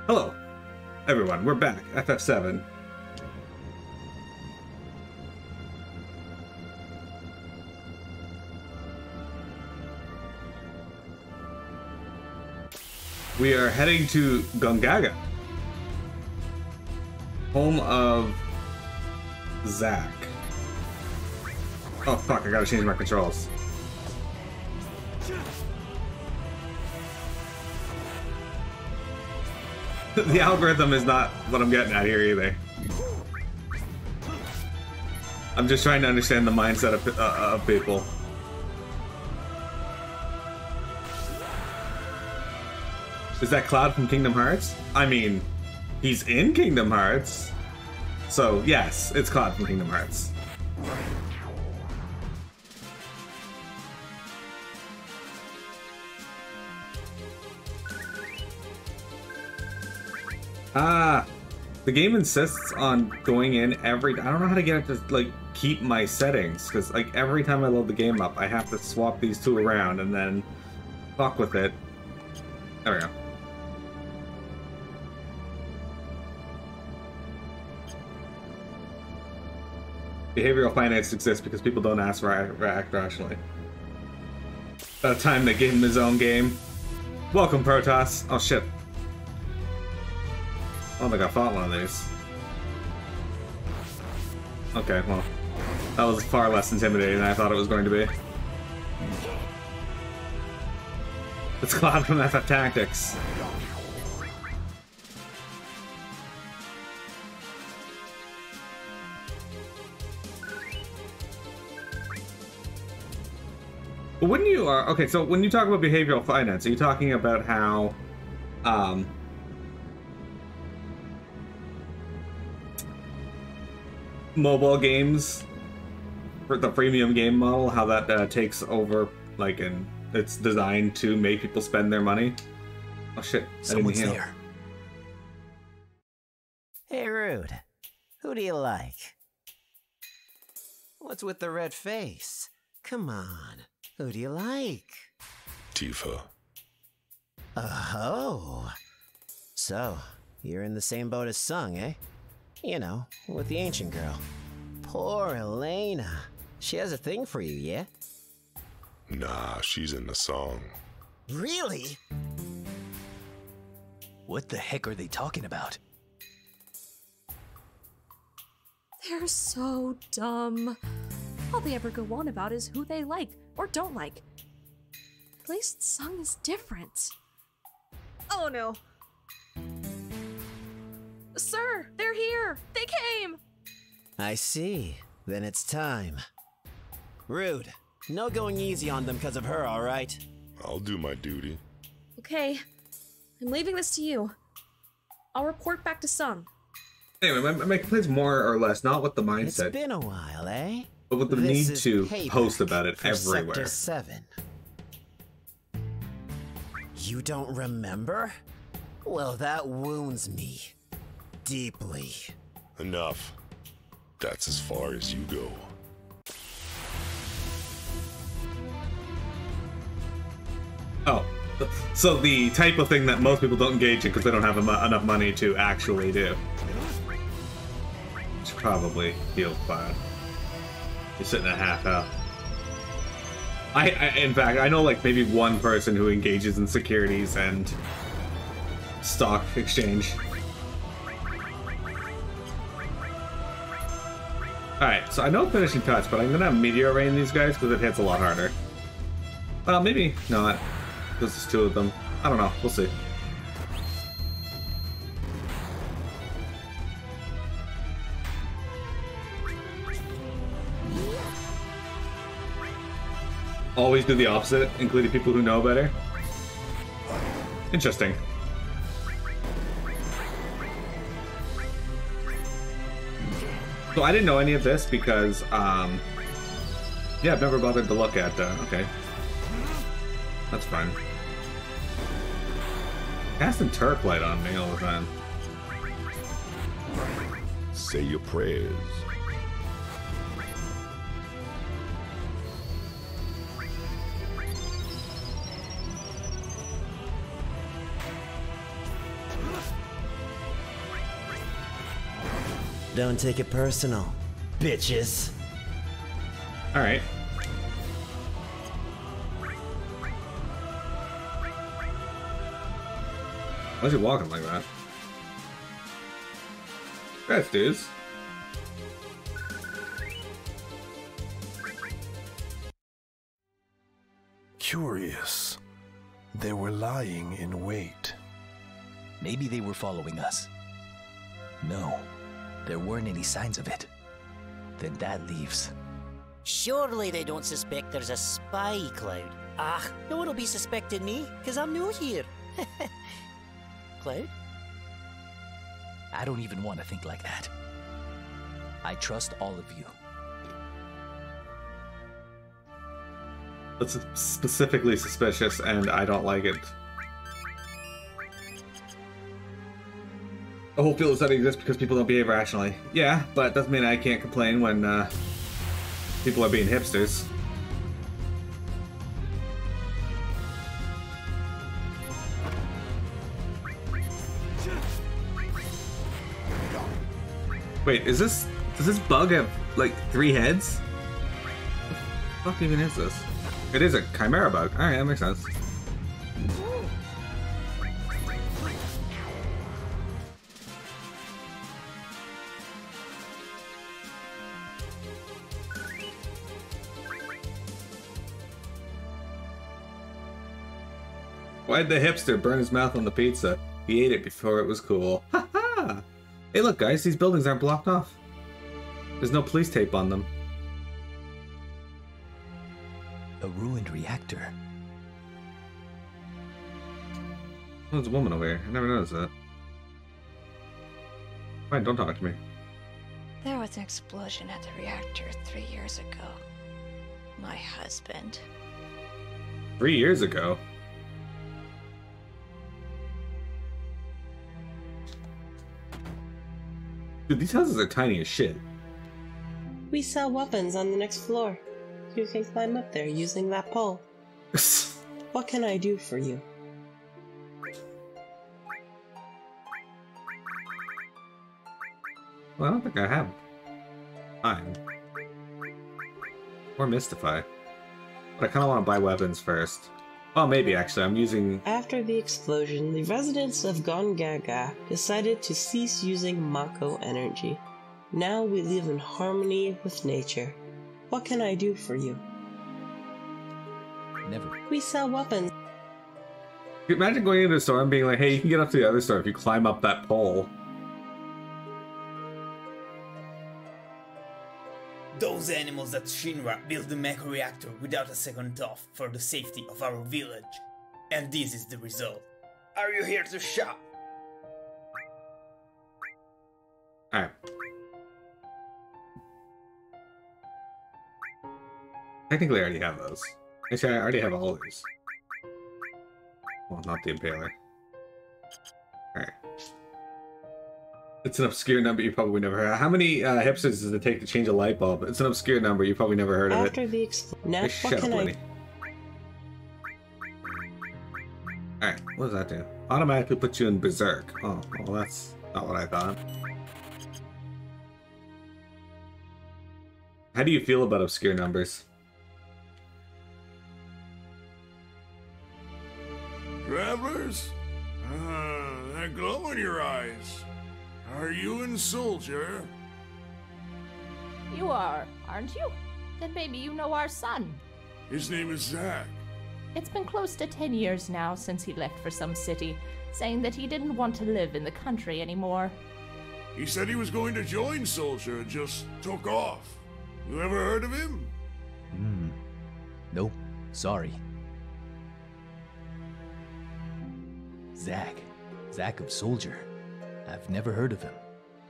Hello, everyone. We're back. FF7. We are heading to Gongaga, home of Zack. Oh fuck, I gotta change my controls. The algorithm is not what I'm getting at here either. I'm just trying to understand the mindset of people. Is that Cloud from Kingdom Hearts? I mean, he's in Kingdom Hearts. So, yes, it's Cloud from Kingdom Hearts. The game insists on going in every... I don't know how to get it to, like, keep my settings, because, like, every time I load the game up, I have to swap these two around and then fuck with it. There we go. Behavioral finance exists because people don't act rationally. About time they gave him his own game. Welcome, Protoss. Oh, shit. I don't think I fought one of these. Okay, well, that was far less intimidating than I thought it was going to be. It's Cloud from FF Tactics. But when you are... Okay, so when you talk about behavioral finance, are you talking about how... mobile games, for the freemium game model, how that takes over, like, and it's designed to make people spend their money? Oh shit, Someone's there. Hey, Rude. Who do you like? What's with the red face? Come on. Who do you like? Tifa. Oh. So, you're in the same boat as Sung, eh? You know, with the ancient girl. Poor Elena. She has a thing for you, yeah? Nah, she's in the song. Really? What the heck are they talking about? They're so dumb. All they ever go on about is who they like or don't like. At least Sung is different. Oh no. Sir, they're here! They came! I see. Then it's time. Rude. No going easy on them because of her, alright? I'll do my duty. Okay. I'm leaving this to you. I'll report back to Sung. Anyway, my complaint's more or less not with the mindset. It's been a while, eh? But with the This need is to payback post about it for everywhere. Sector 7. You don't remember? Well, that wounds me. Deeply. Enough. That's as far as you go. Oh, so the type of thing that most people don't engage in because they don't have enough money to actually do. Which probably feels bad. You're sitting at half out. In fact, I know like maybe one person who engages in securities and stock exchange. Alright, so I know finishing touch, but I'm gonna have Meteor Rain these guys because it hits a lot harder. Well, maybe not. Because there's two of them. I don't know. We'll see. Always do the opposite, including people who know better. Interesting. So I didn't know any of this because, yeah, I've never bothered to look at, okay. That's fine. Casting Turk Light on me all the time. Say your prayers. Don't take it personal, bitches. Alright. Why is he walking like that? That's dudes. Curious. They were lying in wait. Maybe they were following us. No, there weren't any signs of it. Then that leaves. Surely they don't suspect there's a spy, Cloud. Ah, no one will be suspecting me, because I'm new here. Cloud? I don't even want to think like that. I trust all of you. That's specifically suspicious, and I don't like it. The whole field study exists because people don't behave rationally. Yeah, but it doesn't mean I can't complain when people are being hipsters. Wait, does this bug have like 3 heads? What the fuck even is this? It is a chimera bug. Alright, that makes sense. Why'd the hipster burn his mouth on the pizza? He ate it before it was cool. Ha ha! Hey look guys, these buildings aren't blocked off. There's no police tape on them. A ruined reactor. Oh, there's a woman over here. I never noticed that. Fine, don't talk to me. There was an explosion at the reactor 3 years ago. My husband. 3 years ago? Dude, these houses are tiny as shit. We sell weapons on the next floor. You can climb up there using that pole. What can I do for you? Well, I don't think I have time. Or Mystify. But I kind of want to buy weapons first. Oh, maybe actually. I'm using... After the explosion, the residents of Gongaga decided to cease using Mako energy. Now we live in harmony with nature. What can I do for you? Never. We sell weapons. Imagine going into a store and being like, hey, you can get up to the other store if you climb up that pole. Those animals at Shinra built the mecha reactor without a second thought for the safety of our village. And this is the result. Are you here to shop? Alright. Technically I already have those. Actually, I already have all of these. Well, not the Impaler. Alright. It's an obscure number you probably never heard of. How many hipsters does it take to change a light bulb? It's an obscure number, you probably never heard of it. After the explosion. Now, Hey, what shut can up, I... Winnie. Alright, what does that do? Automatically puts you in Berserk. Oh, well that's not what I thought. How do you feel about obscure numbers? Travelers? That glow in your eyes. Are you in Soldier? You are, aren't you? Then maybe you know our son. His name is Zack. It's been close to 10 years now since he left for some city, saying that he didn't want to live in the country anymore. He said he was going to join Soldier and just took off. You ever heard of him? Nope. Sorry. Zack. Zack of Soldier. I've never heard of him.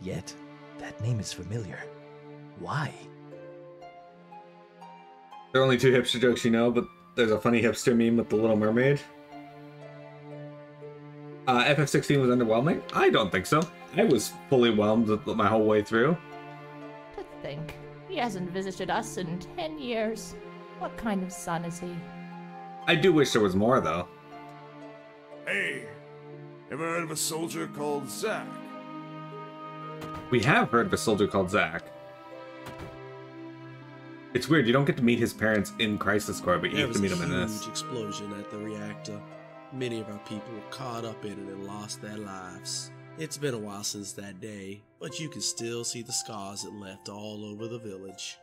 Yet, that name is familiar. Why? There are only 2 hipster jokes you know, but there's a funny hipster meme with the Little Mermaid. FF16 was underwhelming? I don't think so. I was fully whelmed my whole way through. To think, he hasn't visited us in 10 years. What kind of son is he? I do wish there was more, though. Hey, ever heard of a soldier called Zack? We have heard of a soldier called Zack. It's weird, you don't get to meet his parents in Crisis Core, but you get to meet them in this. There was a huge explosion at the reactor. Many of our people were caught up in it and lost their lives. It's been a while since that day, but you can still see the scars it left all over the village.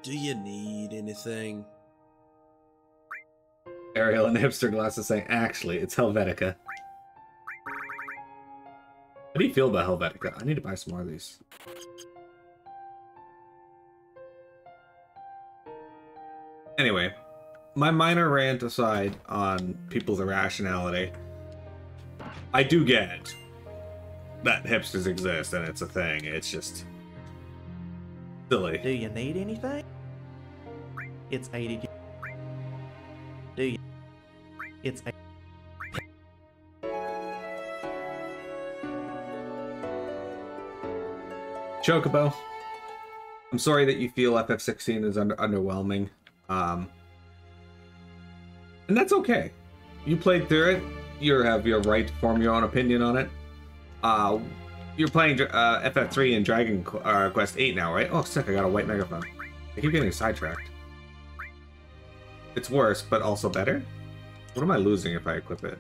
Do you need anything? Ariel in hipster glasses saying, actually, it's Helvetica. How do you feel about Helvetica? I need to buy some more of these. Anyway, my minor rant aside on people's irrationality, I do get that hipsters exist and it's a thing. It's just silly. Do you need anything? It's 80. Do you? It's 80. Chocobo, I'm sorry that you feel FF16 is underwhelming. And that's okay. You played through it. You have your right to form your own opinion on it. You're playing FF3 and Dragon Quest 8 now, right? Oh, sick, I got a white megaphone. I keep getting sidetracked. It's worse, but also better? What am I losing if I equip it?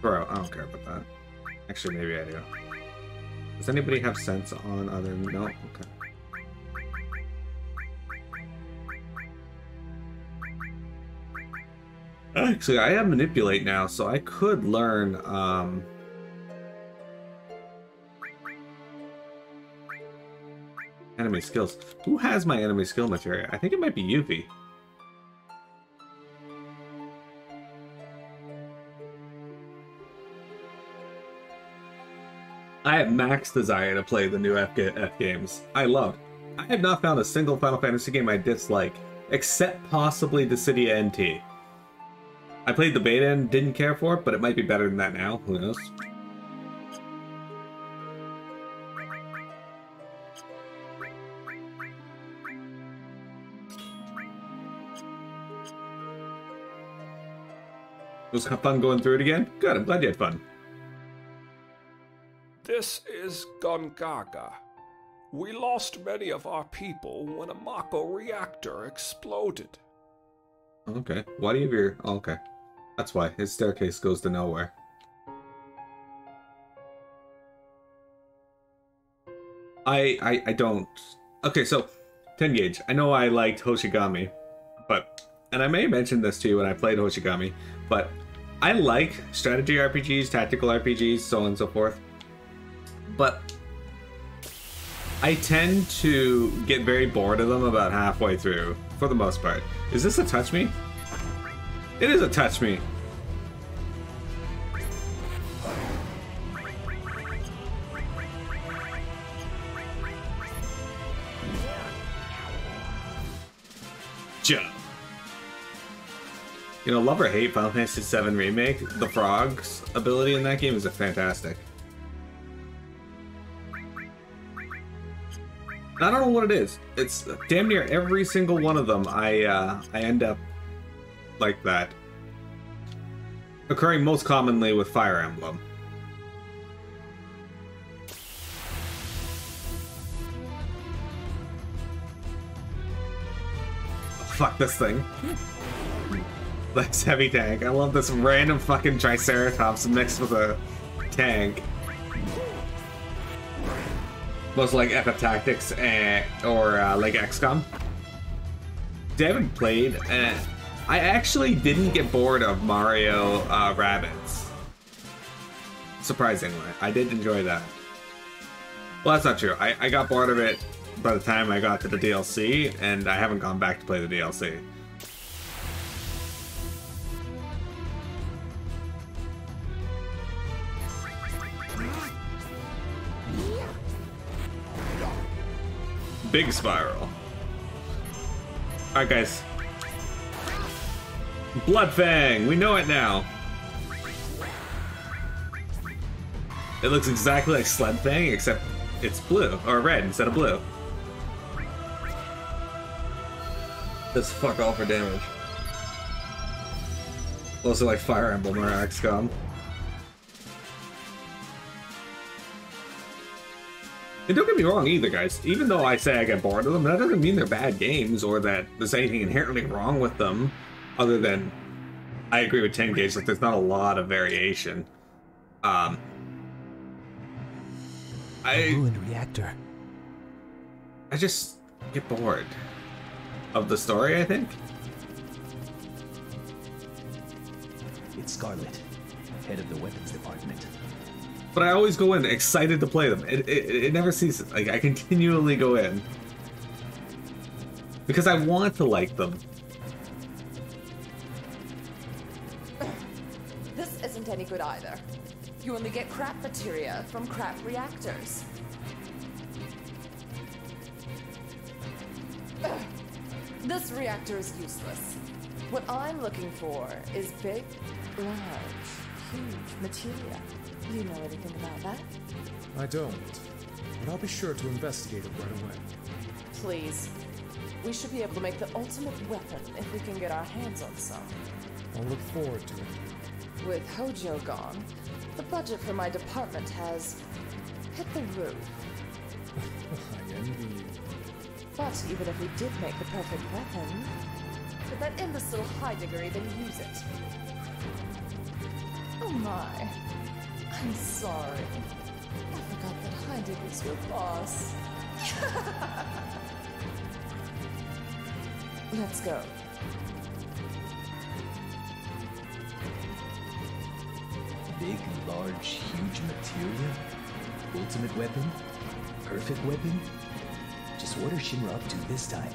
Bro, I don't care about that. Actually, maybe I do. Does anybody have sense on other... No? Okay. Actually, I have Manipulate now, so I could learn, enemy skills. Who has my enemy skill material? I think it might be Yuffie. I have max desire to play the new F games. I have not found a single Final Fantasy game I dislike, except possibly Dissidia NT. I played the beta and didn't care for it, but it might be better than that now. Who knows? It was fun going through it again? Good, I'm glad you had fun. This is Gongaga. We lost many of our people when a Mako reactor exploded. Okay. Why do you have your... Oh, okay. That's why. His staircase goes to nowhere. I don't... Okay, so... 10 gauge. I know I liked Hoshigami, but... And I may have mentioned this to you when I played Hoshigami, but... I like strategy RPGs, tactical RPGs, so on and so forth. But... I tend to get very bored of them about halfway through, for the most part. Is this a touch me? It is a touch me. Jump. You know, love or hate Final Fantasy VII Remake, the frog's ability in that game is fantastic. I don't know what it is. It's damn near every single one of them I end up like that. Occurring most commonly with Fire Emblem. Oh, fuck this thing. That's heavy tank. I love this random fucking Triceratops mixed with a tank. Most like FF Tactics or like XCOM. I haven't played. I actually didn't get bored of Mario Rabbids. Surprisingly, I did enjoy that. Well, that's not true. I got bored of it by the time I got to the DLC, and I haven't gone back to play the DLC. Big spiral. Alright, guys. Bloodfang! We know it now! It looks exactly like Sledfang, except it's blue, or red instead of blue. Does fuck all for damage. Also like Fire Emblem or XCOM. And don't get me wrong either, guys. Even though I say I get bored of them, that doesn't mean they're bad games or that there's anything inherently wrong with them, other than I agree with 10 Gauge that there's not a lot of variation. A ruined reactor. I just get bored of the story, I think. It's Scarlet, head of the weapons department. But I always go in excited to play them. It never ceases. Like, I continually go in because I want to like them. This isn't any good either. You only get crap materia from crap reactors. This reactor is useless. What I'm looking for is big, large, huge materia. You know anything about that? I don't, but I'll be sure to investigate it right away. Please. We should be able to make the ultimate weapon if we can get our hands on some. I'll look forward to it. With Hojo gone, the budget for my department has hit the roof. I envy you. But even if we did make the perfect weapon, could that imbecile Heidegger even use it? Oh my. I'm sorry. I forgot that Heidegger's your boss. Let's go. Big, large, huge materia? Ultimate weapon? Perfect weapon? Just what are Shinra up to this time?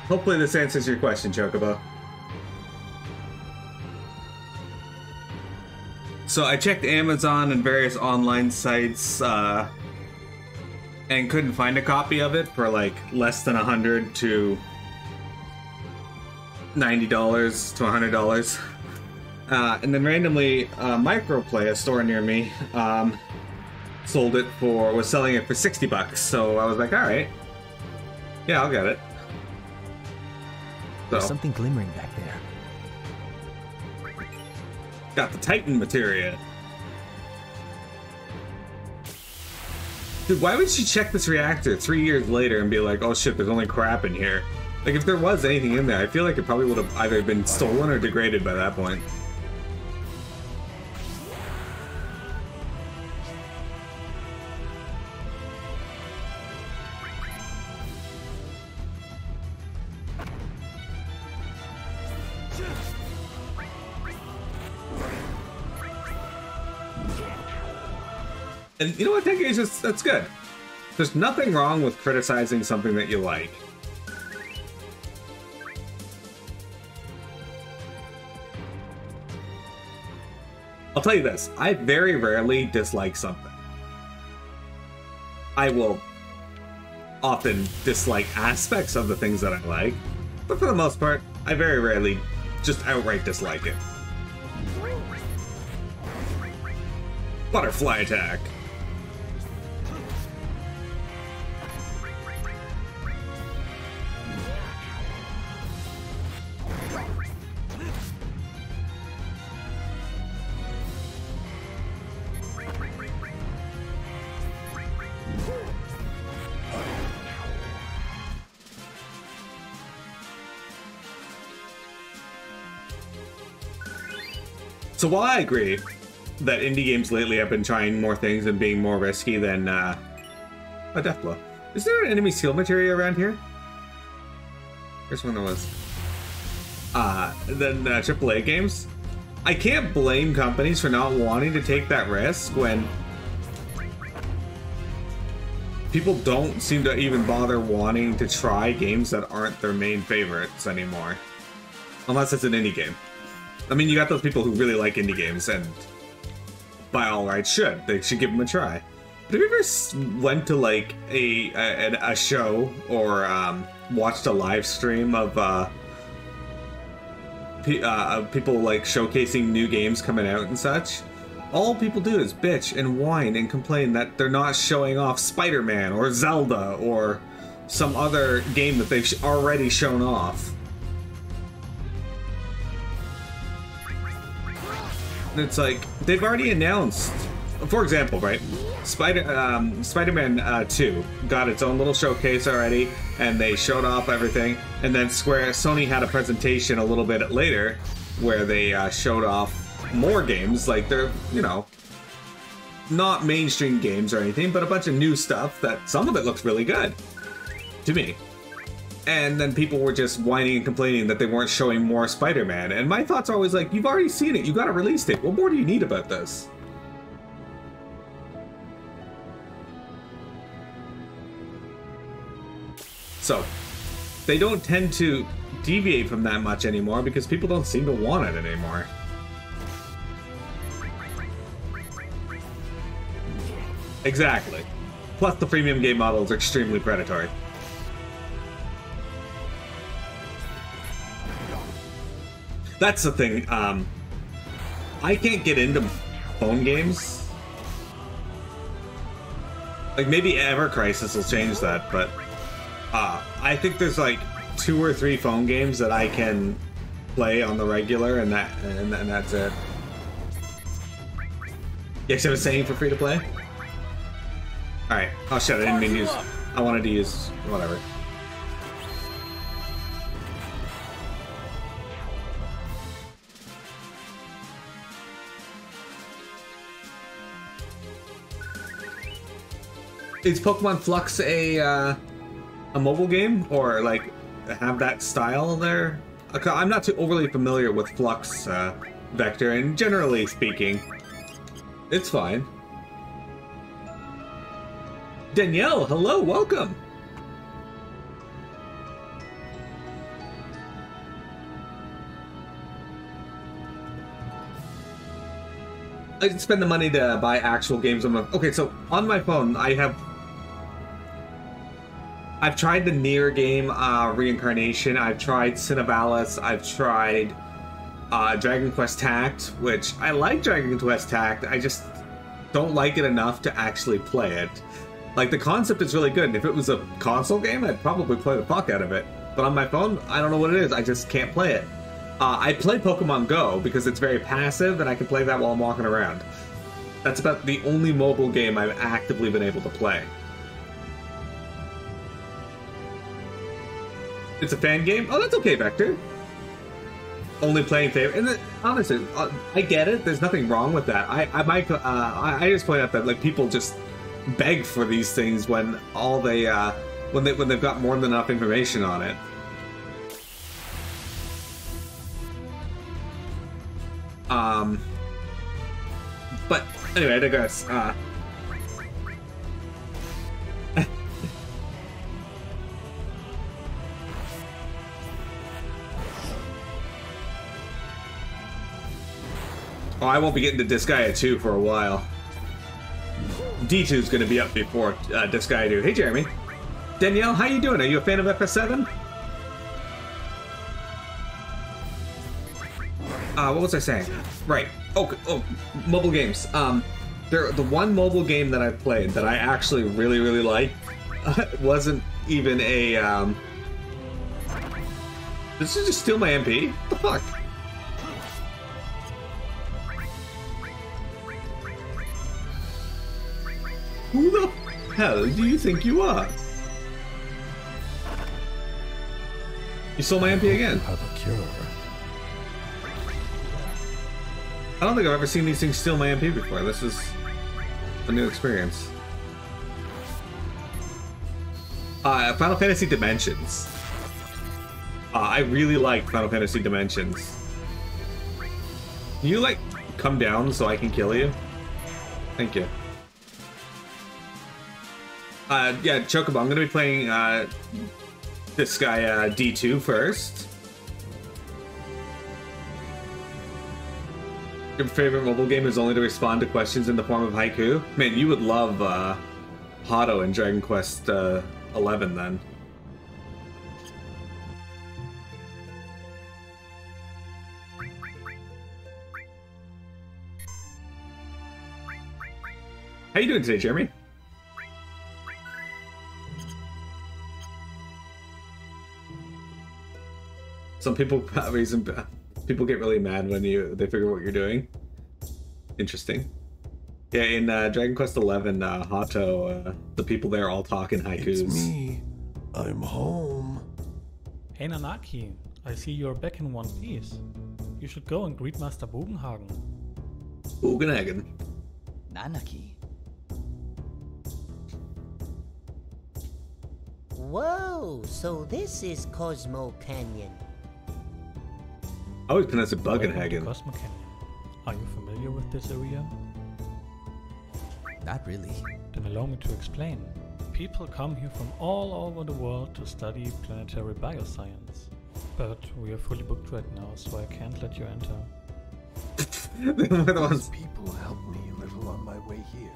Hopefully this answers your question, Chocobo. So I checked Amazon and various online sites and couldn't find a copy of it for like less than $100 to $90 to $100. And then randomly, Microplay, a store near me, was selling it for $60. So I was like, all right, yeah, I'll get it. There's something glimmering back there. Got the Titan materia. Dude, why would she check this reactor 3 years later and be like, oh shit, there's only crap in here? Like, if there was anything in there, I feel like it probably would have either been stolen or degraded by that point. And you know what, Tenkage, that's good. There's nothing wrong with criticizing something that you like. I'll tell you this, I very rarely dislike something. I will often dislike aspects of the things that I like, but for the most part, I very rarely just outright dislike it. Butterfly attack. So while I agree that indie games lately have been trying more things and being more risky than a Deathblow. Is there an enemy skill materia around here? Here's one that was. Then AAA games. I can't blame companies for not wanting to take that risk when people don't seem to even bother wanting to try games that aren't their main favorites anymore. Unless it's an indie game. I mean, you got those people who really like indie games, and by all rights they should give them a try. But have you ever went to like a show or watched a live stream of people like showcasing new games coming out and such? all people do is bitch and whine and complain that they're not showing off Spider-Man or Zelda or some other game that they've already shown off. And it's like, they've already announced, for example, right? Spider-Man 2 got its own little showcase already, and they showed off everything. And then Sony had a presentation a little bit later where they showed off more games, like they're, you know, not mainstream games or anything, but a bunch of new stuff that some of it looks really good to me. And then people were just whining and complaining that they weren't showing more Spider-Man. And my thoughts are always like, you've already seen it, you got a release date. What more do you need about this? So, they don't tend to deviate from that much anymore because people don't seem to want it anymore. Exactly. Plus the premium game model is extremely predatory. That's the thing, I can't get into phone games. Like, maybe Ever Crisis will change that, but I think there's like 2 or 3 phone games that I can play on the regular, and that's it. You actually have a saying for free to play? Alright. Oh shit, I didn't mean to use... I wanted to use... whatever. Is Pokemon Flux a mobile game? Or, like, have that style there? I'm not too overly familiar with Flux Vector, and generally speaking, it's fine. Danielle, hello, welcome! I didn't spend the money to buy actual games on my... Okay, so on my phone, I've tried the Nier game, Reincarnation, I've tried Cinnabalis, I've tried Dragon Quest Tact, which I like Dragon Quest Tact, I just don't like it enough to actually play it. Like, the concept is really good, and if it was a console game, I'd probably play the fuck out of it. But on my phone, I don't know what it is, I just can't play it. I play Pokemon Go because it's very passive, and I can play that while I'm walking around. That's about the only mobile game I've actively been able to play. It's a fan game? Oh, that's okay, Vector. Only playing favorite. And honestly, I get it. There's nothing wrong with that. I just point out that like people just beg for these things when all they when they've got more than enough information on it. But anyway, I digress. Oh, I won't be getting to Disgaea 2 for a while. D2 is going to be up before Disgaea 2. Hey, Jeremy. Danielle, how you doing? Are you a fan of FS7? What was I saying? Right. Oh, mobile games. The one mobile game that I played that I actually really, really liked wasn't even a, This is just steal my MP? What the fuck? Who the hell do you think you are? You stole my MP again. Have a cure. I don't think I've ever seen these things steal my MP before. This is a new experience. Final Fantasy Dimensions. I really like Final Fantasy Dimensions. Can you, like, come down so I can kill you? Thank you. Yeah, Chocobo, I'm gonna be playing, this guy, D2 first. Your favorite mobile game is only to respond to questions in the form of haiku? Man, you would love, Hado in Dragon Quest, 11 then. How you doing today, Jeremy? Some people people get really mad when they figure what you're doing. Interesting. Yeah, in Dragon Quest XI, Hato, the people there all talk in haikus. It's me. I'm home. Hey Nanaki, I see you're back in one piece. You should go and greet Master Bugenhagen. Bugenhagen. Nanaki. Whoa, so this is Cosmo Canyon. I always pronounce it Welcome to Bugenhagen. Cosmo Canyon. Are you familiar with this area? Not really. Then allow me to explain. People come here from all over the world to study planetary bioscience. But we are fully booked right now, so I can't let you enter. These people helped me a little on my way here.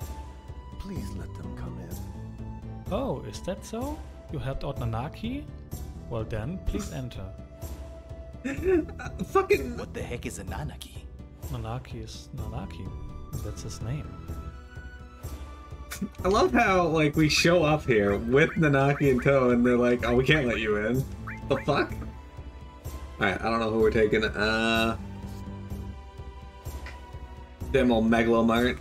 Please let them come in. Oh, is that so? You helped out Nanaki? Well then, please enter. Fucking... What the heck is a Nanaki? Nanaki is Nanaki. That's his name. I love how, like, we show up here with Nanaki in tow and they're like, oh, we can't let you in. The fuck? Alright, I don't know who we're taking. Damn old Megalomart.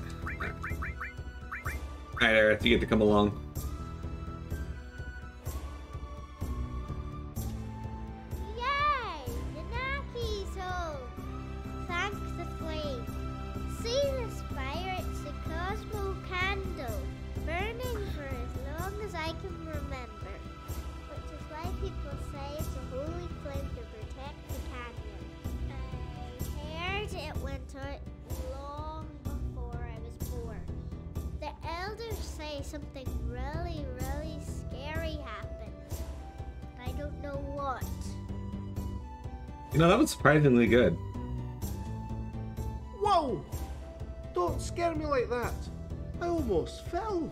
Alright, Aerith, you get to come along. Yay! Nanaki's home! Thank the flame. See this fire? It's a Cosmo candle, burning for as long as I can remember. Which is why people say it's a holy flame to protect the canyon. I heard it went out long before I was born. The elders say something really, really scary happened. I don't know what. You know, that was surprisingly good. Whoa! Don't scare me like that. I almost fell.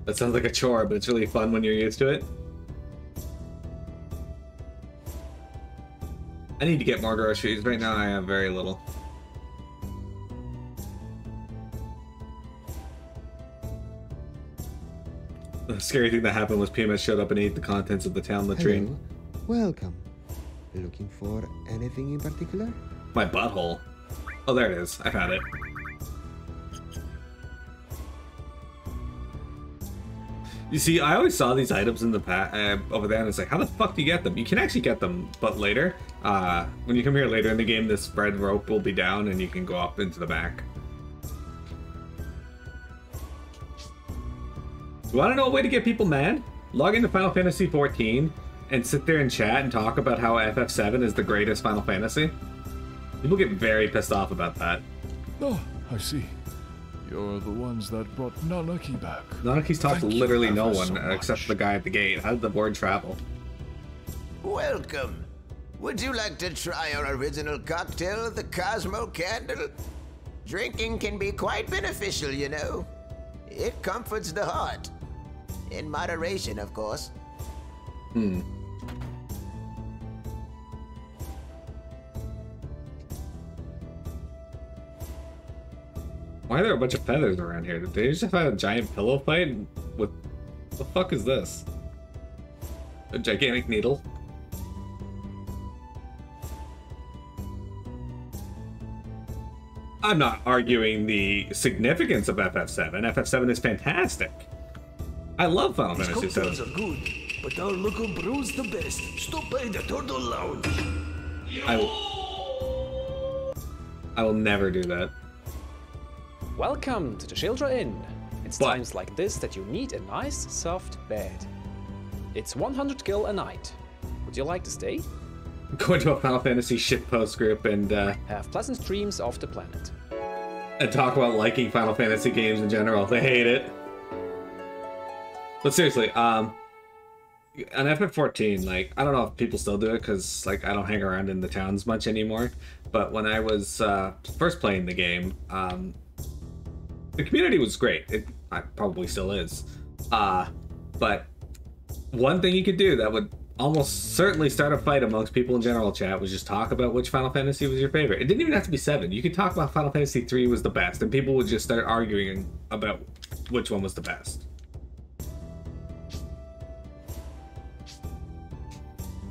That sounds like a chore, but it's really fun when you're used to it. I need to get more groceries. Right now I have very little. The scary thing that happened was PMS showed up and ate the contents of the town latrine. Welcome. Looking for anything in particular? My butthole. Oh, there it is. I found it. You see, I always saw these items in the over there, and it's like, how the fuck do you get them? You can actually get them, but later. When you come here later in the game, this spread rope will be down, and you can go up into the back. You want to know a way to get people mad? Log into Final Fantasy XIV and sit there and chat and talk about how FF7 is the greatest Final Fantasy. People get very pissed off about that. Oh, I see. You're the ones that brought Nanaki back. Nanaki's talked to literally no one except the guy at the gate. How did the board travel? Welcome. Would you like to try our original cocktail, the Cosmo Candle? Drinking can be quite beneficial, you know. It comforts the heart. In moderation, of course. Hmm. Why are there a bunch of feathers around here? Did they just have a giant pillow fight? With the fuck is this? A gigantic needle? I'm not arguing the significance of FF7. FF7 is fantastic. I love Final These Fantasy cocktails VII. are good, but our local brew's the best. Stop by the Turtle Lounge. I will never do that. Welcome to the Children Inn. It's times like this that you need a nice, soft bed. It's 100 gil a night. Would you like to stay? Go into a Final Fantasy shitpost group and Have pleasant dreams of the planet. and talk about liking Final Fantasy games in general. They hate it. But seriously, on FF14, like, I don't know if people still do it because, like, I don't hang around in the towns much anymore. But when I was first playing the game, the community was great. It probably still is. But one thing you could do that would almost certainly start a fight amongst people in general chat was just talk about which Final Fantasy was your favorite. It didn't even have to be 7. You could talk about Final Fantasy 3 was the best, and people would just start arguing about which one was the best.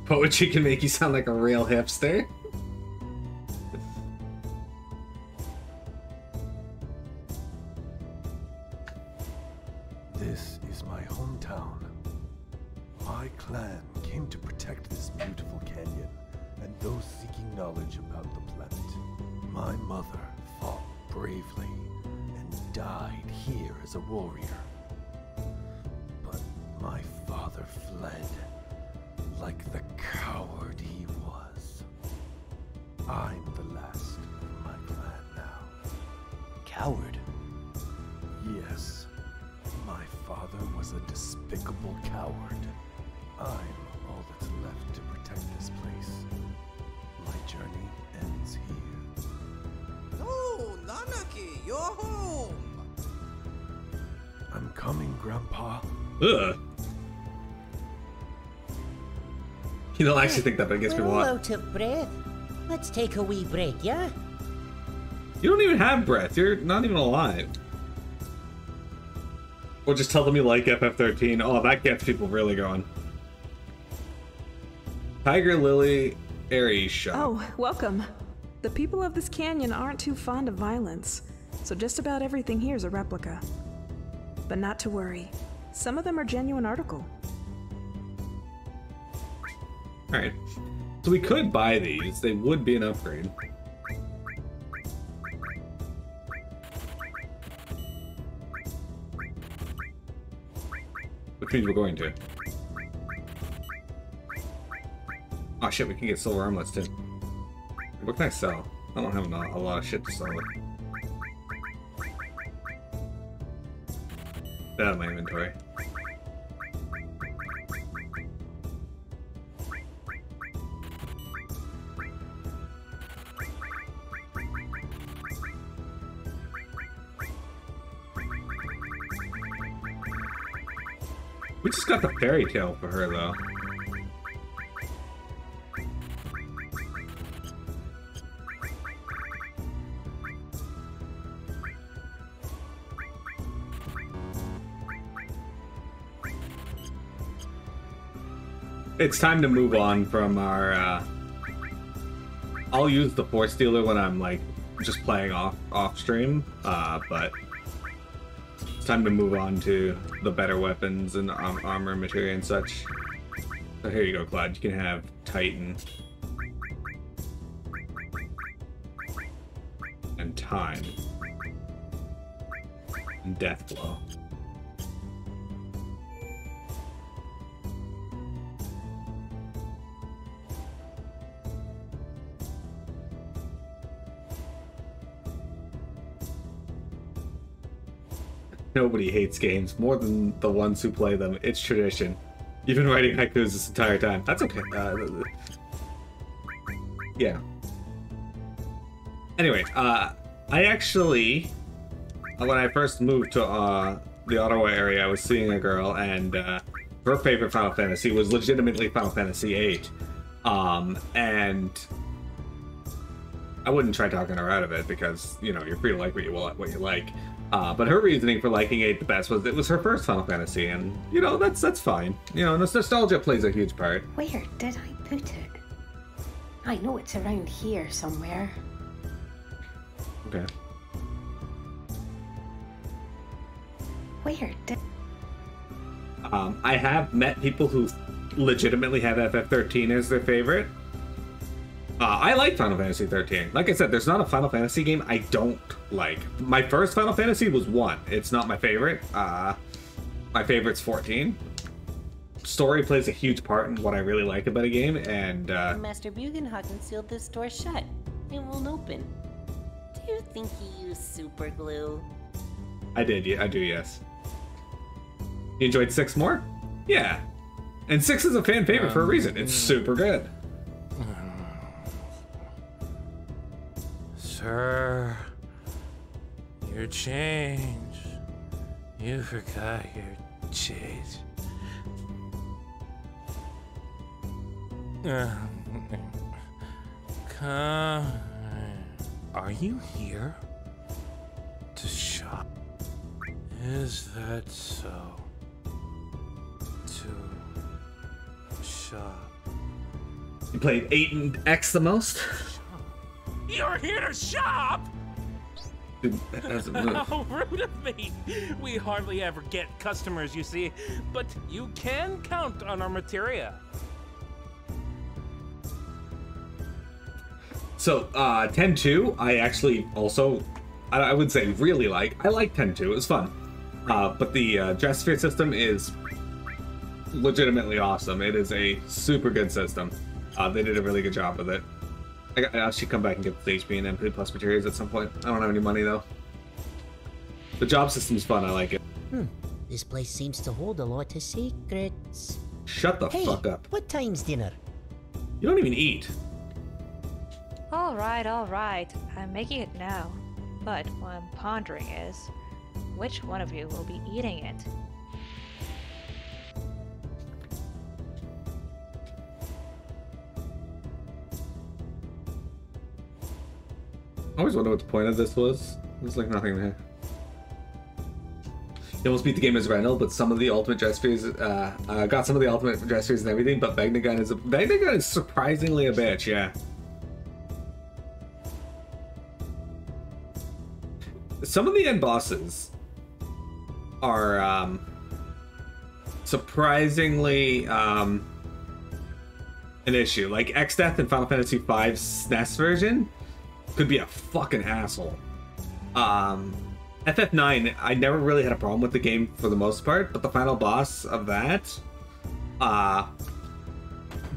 Poetry can make you sound like a real hipster. This is my hometown. My clan came to protect this beautiful canyon and those seeking knowledge about the planet. My mother fought bravely and died here as a warrior. But my father fled like the coward he was. I'm the last of my clan now. Coward? Yes. My father was a despicable coward. I'm all that's left to protect this place. My journey ends here. Oh, Nanaki, you're home! I'm coming, Grandpa. Ugh. You don't actually think that, but it gets We're people all up. out of breath. Let's take a wee break, yeah? You don't even have breath. You're not even alive. Or just tell them you like FF13. Oh, that gets people really going. Tiger Lily Aries shop. Oh, welcome. The people of this canyon aren't too fond of violence, so just about everything here is a replica. But not to worry. Some of them are genuine article. Alright. So we could buy these. They would be an upgrade. Which means we're going to. Oh shit, we can get silver armlets too. What can I sell? I don't have a lot of shit to sell. Get out of my inventory. We just got the fairy tale for her, though. It's time to move on from our, I'll use the Force Dealer when I'm, like, just playing off stream, but it's time to move on to the better weapons and armor material and such. So here you go, Cloud. You can have Titan. And Time. And Deathblow. Nobody hates games more than the ones who play them. It's tradition. You've been writing haikus this entire time. That's okay. Yeah. Anyway, I actually, when I first moved to the Ottawa area, I was seeing a girl, and her favorite Final Fantasy was legitimately Final Fantasy VIII. And I wouldn't try talking her out of it because, you know, you're free to like what you like. But her reasoning for liking 8 the best was it was her first Final Fantasy, and, you know, that's fine. You know, nostalgia plays a huge part. Where did I put it? I know it's around here somewhere. Okay. Where did... I have met people who legitimately have FF13 as their favorite. I like Final Fantasy 13. Like I said, there's not a Final Fantasy game I don't like. My first Final Fantasy was 1. It's not my favorite. My favorite's 14. Story plays a huge part in what I really like about a game, and Master Bugenhagen sealed this door shut. It won't open. Do you think he used super glue? I did. Yeah, I do. Yes. You enjoyed 6 more? Yeah. And 6 is a fan favorite for a reason. It's super good. Sir, your change. You forgot your change. Are you here to shop? Is that so? To shop. You played 8 and X the most? You're here to shop? Dude, that doesn't move. How rude of me! We hardly ever get customers, you see, but you can count on our materia. So, 10-2, I actually also, I would say really like. I like 10-2, it was fun. But the Geosphere system is legitimately awesome. It is a super good system. They did a really good job with it. I should come back and get the HP and MP plus materials at some point. I don't have any money though. The job system's fun, I like it. This place seems to hold a lot of secrets. Shut the fuck up. What time's dinner? You don't even eat. All right. I'm making it now. But what I'm pondering is, which one of you will be eating it? I always wonder what the point of this was. There's like nothing there. You almost beat the game as Reynold, but some of the ultimate Geospheres, got some of the ultimate Geospheres and everything, but Vegnagun is surprisingly a bitch, yeah. Some of the end bosses are surprisingly an issue. Like X-Death in Final Fantasy V's SNES version could be a fucking asshole. FF9, I never really had a problem with the game for the most part, but the final boss of that,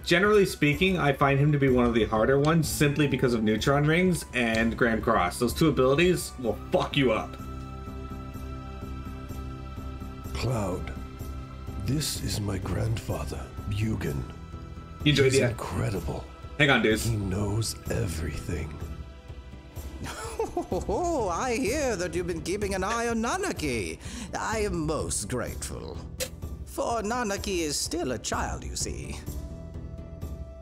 generally speaking, I find him to be one of the harder ones simply because of Neutron Rings and Grand Cross. Those two abilities will fuck you up. Cloud, this is my grandfather, Bugan. You enjoyed He's the incredible. Hang on, dudes. He knows everything. Oh, I hear that you've been keeping an eye on Nanaki. I am most grateful. For Nanaki is still a child, you see.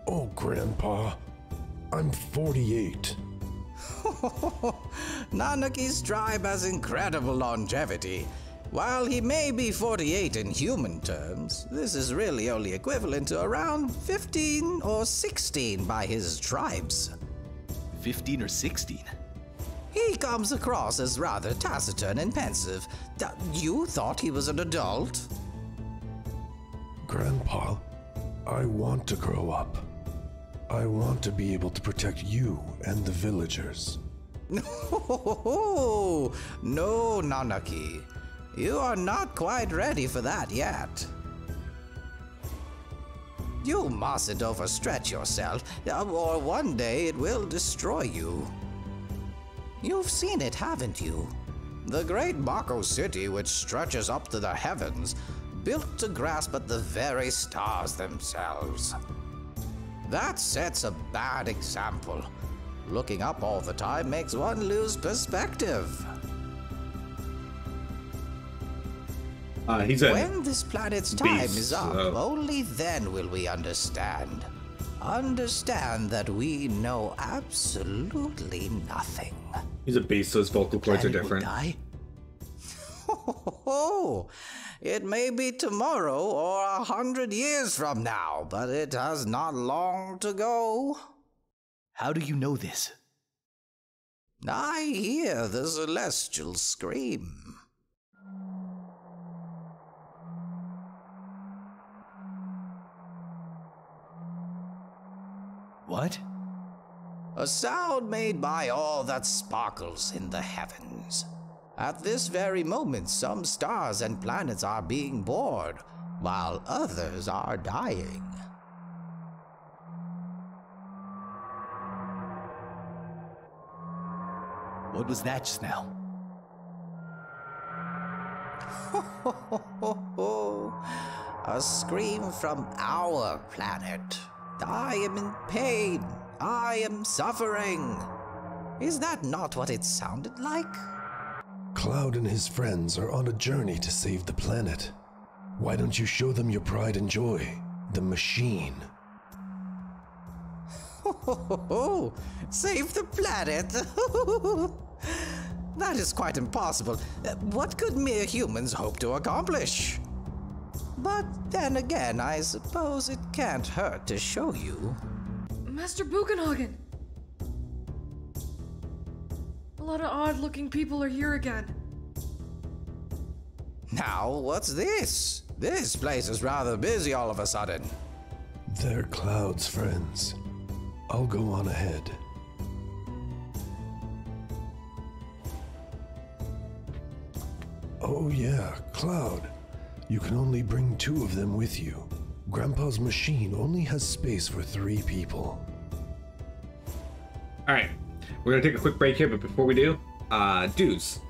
Oh, Grandpa, I'm 48. Nanaki's tribe has incredible longevity. While he may be 48 in human terms, this is really only equivalent to around 15 or 16 by his tribes. 15 or 16? He comes across as rather taciturn and pensive. You thought he was an adult? Grandpa, I want to grow up. I want to be able to protect you and the villagers. No, Nanaki. You are not quite ready for that yet. You mustn't overstretch yourself, or one day it will destroy you. You've seen it, haven't you? The great Mako city, which stretches up to the heavens, built to grasp at the very stars themselves. That sets a bad example. Looking up all the time makes one lose perspective. When this planet's time is up, only then will we understand. Understand that we know absolutely nothing. He's a beast, so his vocal cords are different. It may be tomorrow or 100 years from now, but it has not long to go. How do you know this? I hear the celestial scream. What? A sound made by all that sparkles in the heavens. At this very moment, some stars and planets are being born, while others are dying. What was that just now? A scream from our planet. I am in pain. I am suffering. Is that not what it sounded like? Cloud and his friends are on a journey to save the planet. Why don't you show them your pride and joy? The machine. Save the planet? That is quite impossible. What could mere humans hope to accomplish? But then again, I suppose it can't hurt to show you. Master Buchenhagen! A lot of odd-looking people are here again. Now, what's this? This place is rather busy all of a sudden. They're Cloud's friends. I'll go on ahead. Oh yeah, Cloud. You can only bring 2 of them with you. Grandpa's machine only has space for 3 people. Alright, we're gonna take a quick break here, but before we do, dues.